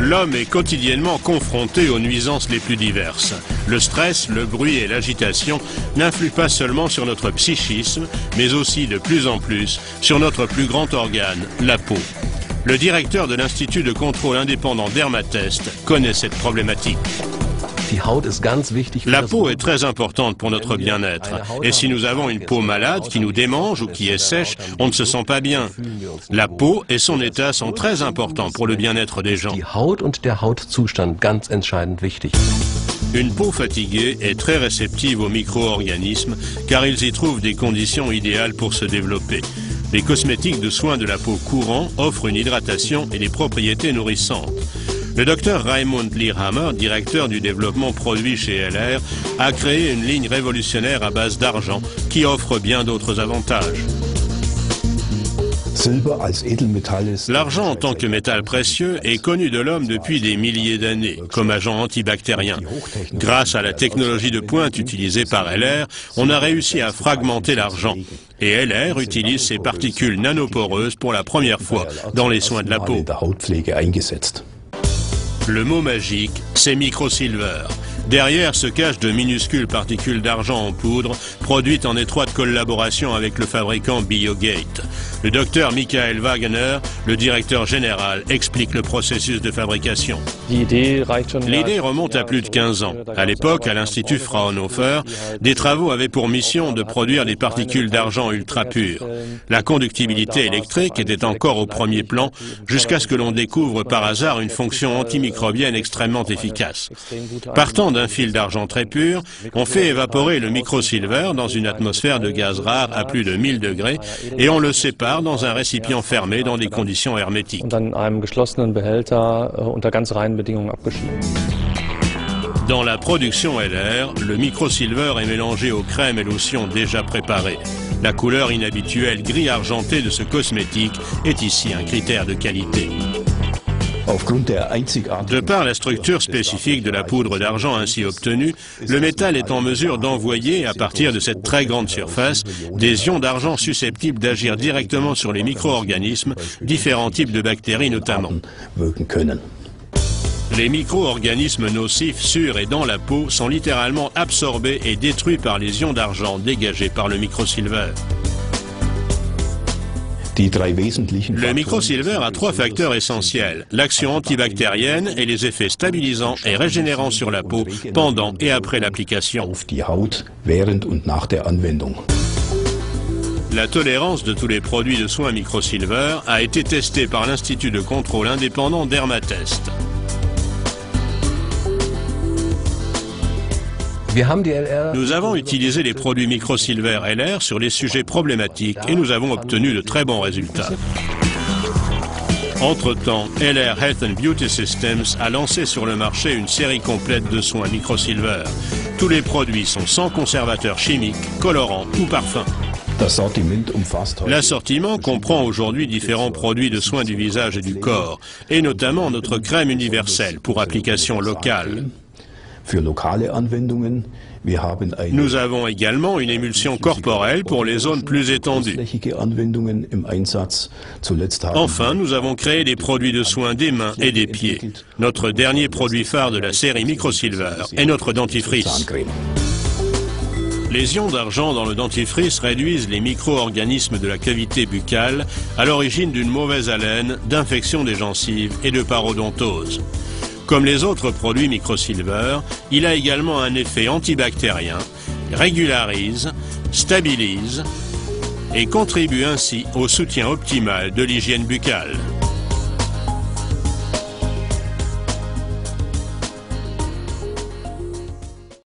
L'homme est quotidiennement confronté aux nuisances les plus diverses. Le stress, le bruit et l'agitation n'influent pas seulement sur notre psychisme, mais aussi de plus en plus sur notre plus grand organe, la peau. Le directeur de l'Institut de contrôle indépendant Dermatest connaît cette problématique. La peau est très importante pour notre bien-être. Et si nous avons une peau malade qui nous démange ou qui est sèche, on ne se sent pas bien. La peau et son état sont très importants pour le bien-être des gens. Une peau fatiguée est très réceptive aux micro-organismes car ils y trouvent des conditions idéales pour se développer. Les cosmétiques de soins de la peau courants offrent une hydratation et des propriétés nourrissantes. Le docteur Raimund Lehrhammer, directeur du développement produit chez LR, a créé une ligne révolutionnaire à base d'argent qui offre bien d'autres avantages. L'argent en tant que métal précieux est connu de l'homme depuis des milliers d'années, comme agent antibactérien. Grâce à la technologie de pointe utilisée par LR, on a réussi à fragmenter l'argent. Et LR utilise ces particules nanoporeuses pour la première fois dans les soins de la peau. Le mot magique, c'est microsilver. Derrière se cachent de minuscules particules d'argent en poudre, produites en étroite collaboration avec le fabricant Biogate. Le docteur Michael Wagner, le directeur général, explique le processus de fabrication. L'idée remonte à plus de 15 ans. À l'époque, à l'Institut Fraunhofer, des travaux avaient pour mission de produire des particules d'argent ultra pures. La conductibilité électrique était encore au premier plan, jusqu'à ce que l'on découvre par hasard une fonction antimicrobienne extrêmement efficace. Partant d'un fil d'argent très pur, on fait évaporer le microsilver dans une atmosphère de gaz rare à plus de 1000 degrés et on le sépare dans un récipient fermé dans des conditions hermétiques. Dans la production LR, le microsilver est mélangé aux crèmes et lotions déjà préparées. La couleur inhabituelle gris argenté de ce cosmétique est ici un critère de qualité. De par la structure spécifique de la poudre d'argent ainsi obtenue, le métal est en mesure d'envoyer, à partir de cette très grande surface, des ions d'argent susceptibles d'agir directement sur les micro-organismes, différents types de bactéries notamment. Les micro-organismes nocifs sur et dans la peau sont littéralement absorbés et détruits par les ions d'argent dégagés par le microsilver. Le microsilver a 3 facteurs essentiels, l'action antibactérienne et les effets stabilisants et régénérants sur la peau pendant et après l'application. La tolérance de tous les produits de soins microsilver a été testée par l'Institut de contrôle indépendant Dermatest. Nous avons utilisé les produits microsilver LR sur les sujets problématiques et nous avons obtenu de très bons résultats. Entre-temps, LR Health and Beauty Systems a lancé sur le marché une série complète de soins microsilver. Tous les produits sont sans conservateurs chimiques, colorants ou parfums. L'assortiment comprend aujourd'hui différents produits de soins du visage et du corps, et notamment notre crème universelle pour application locale. Nous avons également une émulsion corporelle pour les zones plus étendues. Enfin, nous avons créé des produits de soins des mains et des pieds. Notre dernier produit phare de la série Microsilver est notre dentifrice. Les ions d'argent dans le dentifrice réduisent les micro-organismes de la cavité buccale à l'origine d'une mauvaise haleine, d'infection des gencives et de parodontose. Comme les autres produits microsilver, il a également un effet antibactérien, régularise, stabilise et contribue ainsi au soutien optimal de l'hygiène buccale.